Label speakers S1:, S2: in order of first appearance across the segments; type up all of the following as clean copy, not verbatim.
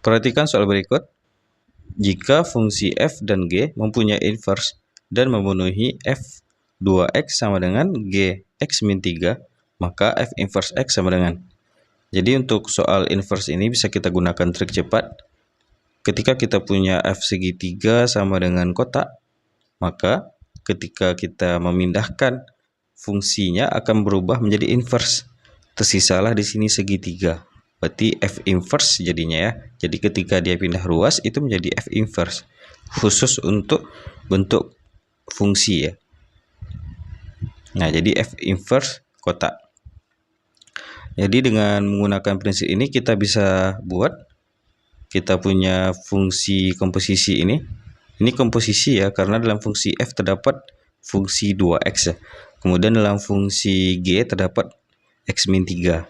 S1: Perhatikan soal berikut. Jika fungsi f dan g mempunyai inverse dan memenuhi f 2x sama dengan g x min 3, maka f inverse x sama dengan. Jadi untuk soal inverse ini bisa kita gunakan trik cepat. Ketika kita punya f segitiga sama dengan kotak, maka ketika kita memindahkan fungsinya akan berubah menjadi inverse. Tersisalah di sini segitiga. Berarti f inverse jadinya ya. Jadi ketika dia pindah ruas itu menjadi f inverse. Khusus untuk bentuk fungsi ya. Nah, jadi f inverse kotak. Jadi dengan menggunakan prinsip ini kita bisa buat kita punya fungsi komposisi ini. Ini komposisi ya, karena dalam fungsi f terdapat fungsi 2x ya. Kemudian dalam fungsi g terdapat x min 3.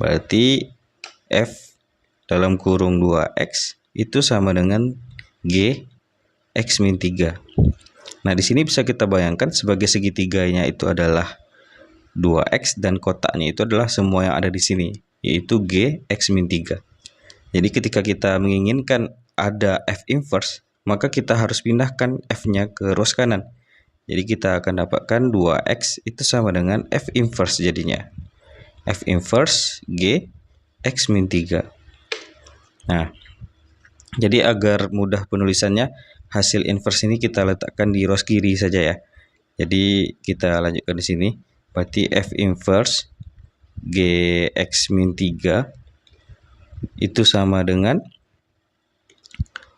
S1: Berarti f dalam kurung 2x itu sama dengan g x min 3. Nah, di sini bisa kita bayangkan sebagai segitiganya itu adalah 2x dan kotaknya itu adalah semua yang ada di sini, yaitu g x min 3. Jadi ketika kita menginginkan ada f inverse, maka kita harus pindahkan f-nya ke ruas kanan. Jadi kita akan dapatkan 2x itu sama dengan f inverse jadinya. F inverse g x min 3. Nah, jadi agar mudah penulisannya, hasil inverse ini kita letakkan di ruas kiri saja ya. Jadi kita lanjutkan di sini. Berarti f inverse g x min 3 itu sama dengan,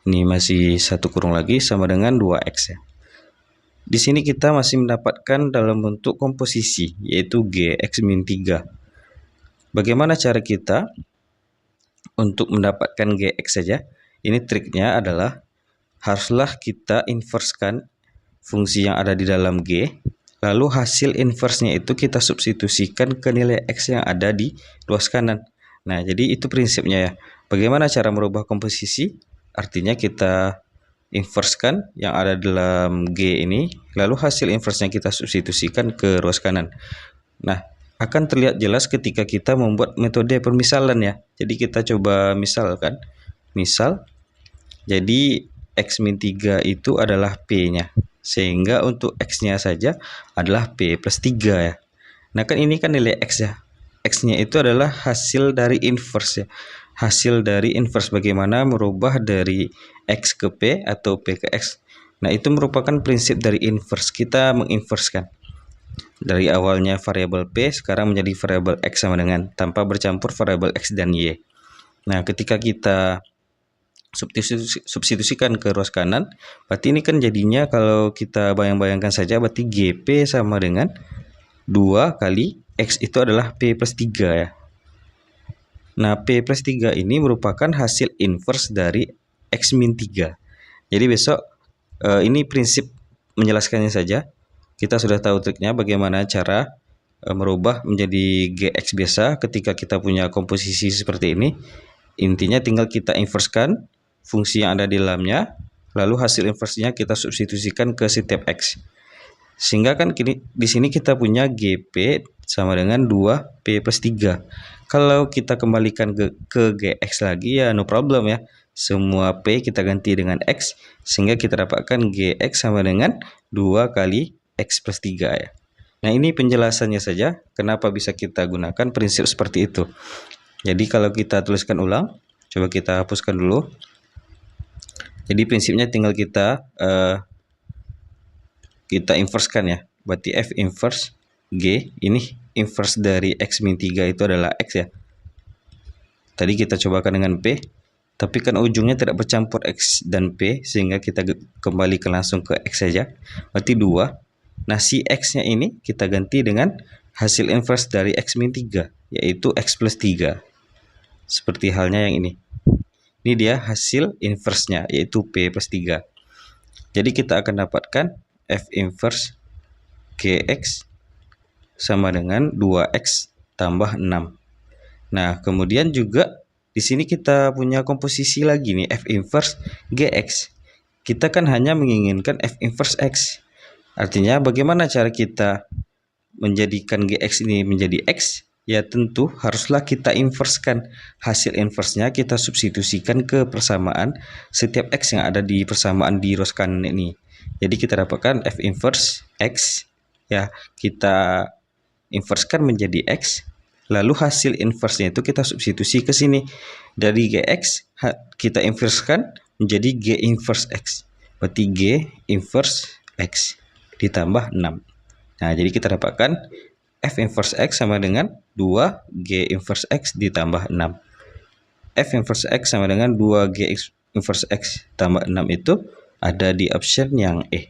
S1: ini masih satu kurung lagi, sama dengan 2x ya. Di sini kita masih mendapatkan dalam bentuk komposisi, yaitu g x min 3. Bagaimana cara kita untuk mendapatkan gx saja? Ini triknya adalah haruslah kita inversekan fungsi yang ada di dalam g, lalu hasil inverse-nya itu kita substitusikan ke nilai x yang ada di ruas kanan. Nah, jadi itu prinsipnya ya. Bagaimana cara merubah komposisi? Artinya kita inversekan yang ada dalam G ini, lalu hasil inverse-nya kita substitusikan ke ruas kanan. Nah, akan terlihat jelas ketika kita membuat metode permisalan ya. Jadi kita coba misalkan. Misal, jadi x min 3 itu adalah P-nya. Sehingga untuk X-nya saja adalah P plus 3 ya. Nah, kan ini kan nilai X ya. X-nya itu adalah hasil dari inverse ya. Hasil dari inverse, bagaimana merubah dari X ke P atau P ke X. Nah, itu merupakan prinsip dari inverse. Kita menginverskan. Dari awalnya variabel P sekarang menjadi variabel X sama dengan, tanpa bercampur variabel X dan Y. Nah, ketika kita substitusikan ke ruas kanan, berarti ini kan jadinya kalau kita bayang-bayangkan saja, berarti GP sama dengan 2 kali X itu adalah P plus 3 ya. Nah, P plus 3 ini merupakan hasil inverse dari X min 3. Jadi besok ini prinsip menjelaskannya saja. Kita sudah tahu triknya bagaimana cara merubah menjadi GX biasa ketika kita punya komposisi seperti ini. Intinya tinggal kita inversekan fungsi yang ada di dalamnya, lalu hasil inverse-nya kita substitusikan ke setiap X. Sehingga kan di sini kita punya GP sama dengan 2P plus 3. Kalau kita kembalikan ke GX lagi ya no problem ya. Semua P kita ganti dengan X, sehingga kita dapatkan GX sama dengan 2 kali X plus 3 ya. Nah, ini penjelasannya saja kenapa bisa kita gunakan prinsip seperti itu. Jadi kalau kita tuliskan ulang, coba kita hapuskan dulu. Jadi prinsipnya tinggal kita inversekan ya. Berarti F inverse G, ini inverse dari X min 3 itu adalah X ya. Tadi kita cobakan dengan P, tapi kan ujungnya tidak bercampur X dan P, sehingga kita kembalikan langsung ke X saja. Berarti 2. Nah, si X-nya ini kita ganti dengan hasil inverse dari X min 3, yaitu X plus 3. Seperti halnya yang ini. Ini dia hasil inverse-nya, yaitu P plus 3. Jadi kita akan dapatkan F inverse GX sama dengan 2X tambah 6. Nah, kemudian juga di sini kita punya komposisi lagi nih, F inverse GX. Kita kan hanya menginginkan F inverse X. Artinya bagaimana cara kita menjadikan GX ini menjadi X? Ya tentu haruslah kita inverskan. Hasil inversnya kita substitusikan ke persamaan setiap X yang ada di persamaan di rows kanan ini. Jadi kita dapatkan F inverse X, ya kita inverskan menjadi X, lalu hasil inversnya itu kita substitusi ke sini. Dari Gx kita inverskan menjadi G inverse X. Berarti G inverse X ditambah 6. Nah, jadi kita dapatkan F inverse X sama dengan 2 G inverse X ditambah 6. F inverse X sama dengan 2 G inverse X tambah 6 itu ada di option yang E.